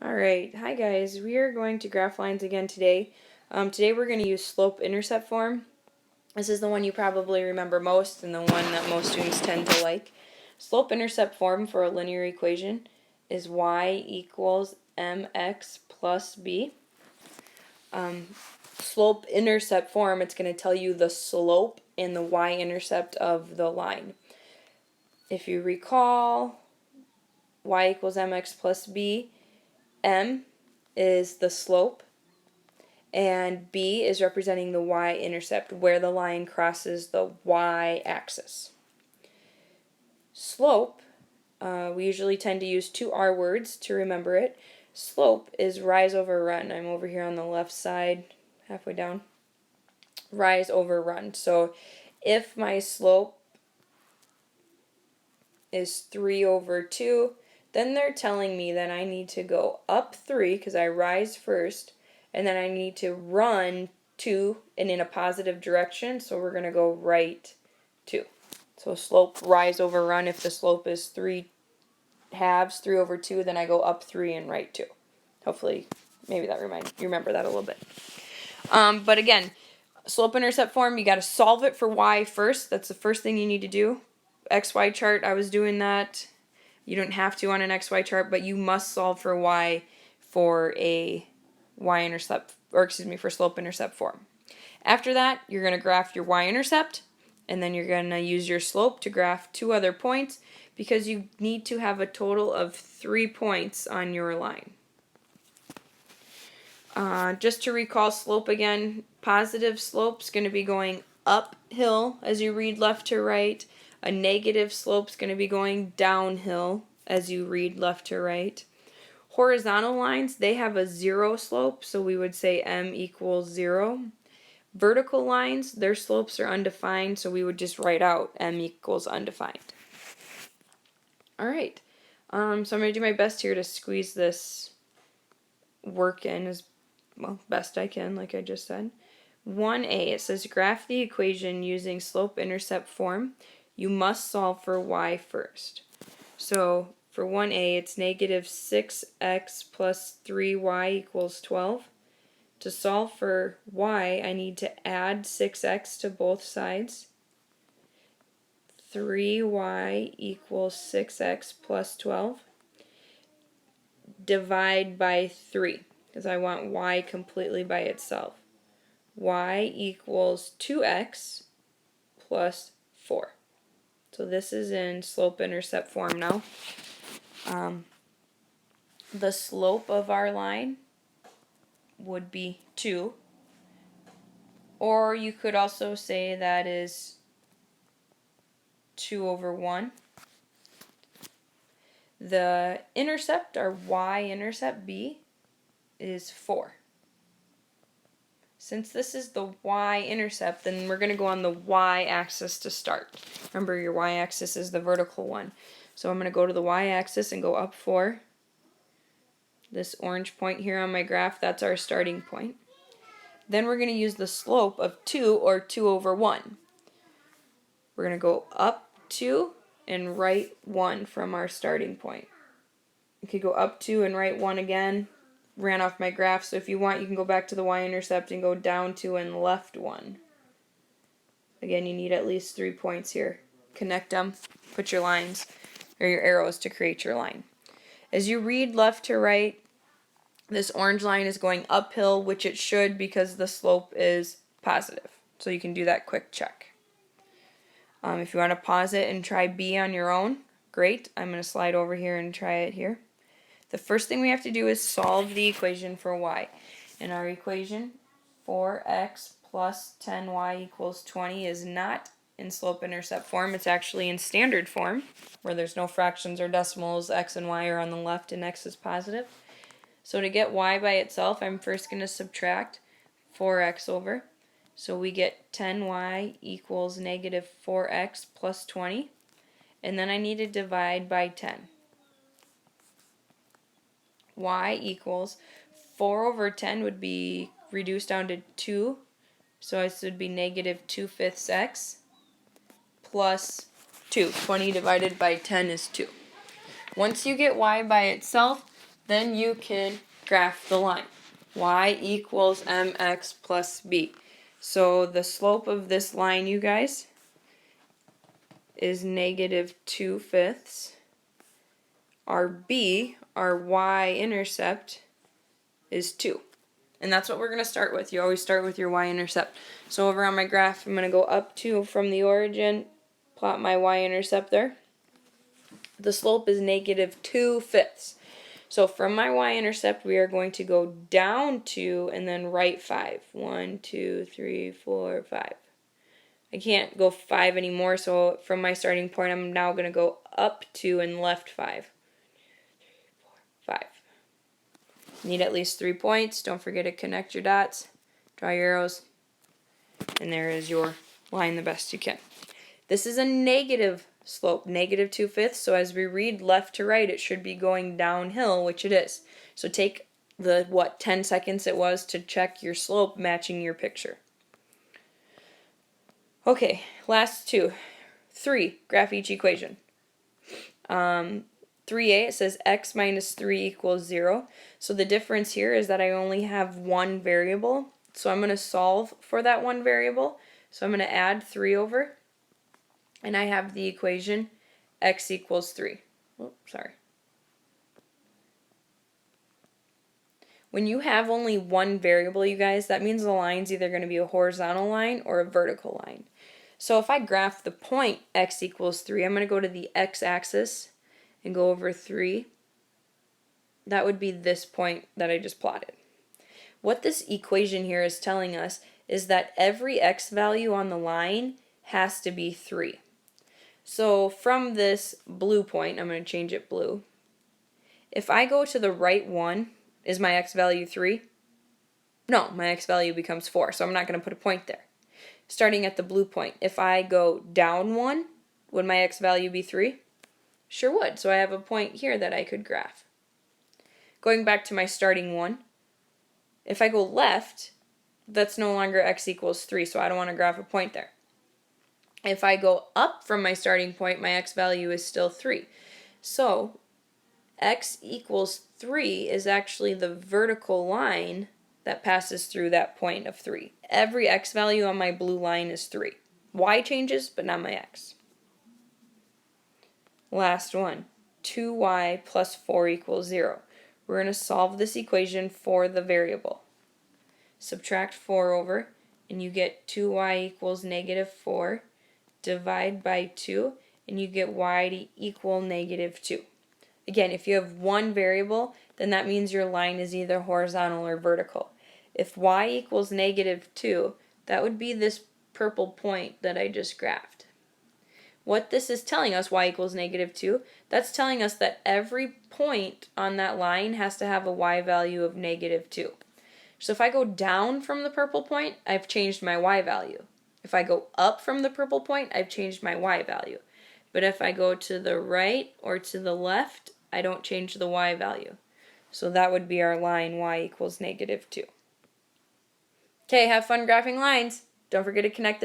Alright, hi guys. We are going to graph lines again today. Today we're going to use slope-intercept form. This is the one you probably remember most and the one that most students tend to like. Slope-intercept form for a linear equation is y equals mx plus b. Slope-intercept form, it's going to tell you the slope and the y-intercept of the line. If you recall, y equals mx plus b, m is the slope, and b is representing the y-intercept, where the line crosses the y-axis. Slope, we usually tend to use two R words to remember it. Slope is rise over run. I'm over here on the left side, halfway down. Rise over run. So if my slope is 3 over 2, then they're telling me that I need to go up 3 because I rise first, and then I need to run 2 and in a positive direction, so we're going to go right 2. So slope, rise over run. If the slope is 3 halves, 3 over 2, then I go up 3 and right 2. Hopefully, maybe that you remember that a little bit. But again, slope-intercept form, you got to solve it for y first. That's the first thing you need to do. XY chart, I was doing that. You don't have to on an XY chart, but you must solve for y for a y-intercept, or excuse me, for slope-intercept form. After that, you're going to graph your y-intercept, and then you're going to use your slope to graph 2 other points, because you need to have a total of 3 points on your line. Just to recall slope again, positive slope is going to be going uphill as you read left to right. A negative slope is going to be going downhill as you read left to right. Horizontal lines, they have a 0 slope, so we would say m equals 0. Vertical lines, their slopes are undefined, so we would just write out m equals undefined. Alright, so I'm going to do my best here to squeeze this work in as best I can, like I just said. 1a, it says graph the equation using slope-intercept form. You must solve for y first. So for 1a, it's negative 6x plus 3y equals 12. To solve for y, I need to add 6x to both sides. 3y equals 6x plus 12. Divide by 3, because I want y completely by itself. Y equals 2x plus 4. So this is in slope-intercept form now. The slope of our line would be 2. Or you could also say that is 2 over 1. The intercept, our y-intercept, b, is 4. Since this is the y-intercept, then we're going to go on the y-axis to start. Remember, your y-axis is the vertical one. So I'm going to go to the y-axis and go up 4. This orange point here on my graph, that's our starting point. Then we're going to use the slope of 2, or 2 over 1. We're going to go up 2 and right 1 from our starting point. You could go up 2 and right 1 again. Ran off my graph, so if you want, you can go back to the y-intercept and go down 2 and left 1. Again, you need at least 3 points here. Connect them, put your lines, or your arrows to create your line. As you read left to right, this orange line is going uphill, which it should because the slope is positive. So you can do that quick check. If you want to pause it and try B on your own, great. I'm going to slide over here and try it here. The first thing we have to do is solve the equation for y. In our equation, 4x plus 10y equals 20 is not in slope-intercept form. It's actually in standard form, where there's no fractions or decimals. X and y are on the left and x is positive. So to get y by itself, I'm first going to subtract 4x over. So we get 10y equals negative 4x plus 20. And then I need to divide by 10. Y equals 4 over 10 would be reduced down to 2. So this would be negative 2/5 x plus 2. 20 divided by 10 is 2. Once you get y by itself, then you can graph the line. Y equals mx plus b. So the slope of this line, you guys, is -2/5. Our b, our y-intercept, is 2. And that's what we're going to start with. You always start with your y-intercept. So over on my graph, I'm going to go up 2 from the origin, plot my y-intercept there. The slope is -2/5. So from my y-intercept, we are going to go down 2 and then right 5. 1, 2, 3, 4, 5. I can't go 5 anymore, so from my starting point, I'm now going to go up 2 and left 5. 5. Need at least 3 points. Don't forget to connect your dots, draw your arrows, and there is your line the best you can. This is a negative slope, -2/5, so as we read left to right, it should be going downhill, which it is. So take the, 10 seconds it was to check your slope matching your picture. Okay, last 2. 3, graph each equation. 3a, it says x minus 3 equals 0. So the difference here is that I only have one variable. So I'm going to solve for that one variable. So I'm going to add 3 over. And I have the equation x equals 3. Oh, sorry. When you have only one variable, you guys, that means the line's either going to be a horizontal line or a vertical line. So if I graph the point x equals 3, I'm going to go to the x-axis and go over 3. That would be this point that I just plotted. What this equation here is telling us is that every x value on the line has to be 3. So from this blue point, I'm going to change it blue. If I go to the right one, is my x value 3? No, my x value becomes 4, so I'm not going to put a point there. Starting at the blue point, if I go down 1, would my x value be 3? Sure would, so I have a point here that I could graph. Going back to my starting one, if I go left, that's no longer x equals 3, so I don't want to graph a point there. If I go up from my starting point, my x value is still 3. So x equals 3 is actually the vertical line that passes through that point of 3. Every x value on my blue line is 3. Y changes, but not my x. Last one, 2y plus 4 equals 0. We're going to solve this equation for the variable. Subtract 4 over, and you get 2y equals -4. Divide by 2, and you get y to equal -2. Again, if you have one variable, then that means your line is either horizontal or vertical. If y equals -2, that would be this purple point that I just graphed. What this is telling us, y equals -2, that's telling us that every point on that line has to have a y value of -2. So if I go down from the purple point, I've changed my y value. If I go up from the purple point, I've changed my y value. But if I go to the right or to the left, I don't change the y value. So that would be our line y equals -2. Okay, have fun graphing lines. Don't forget to connect the dots.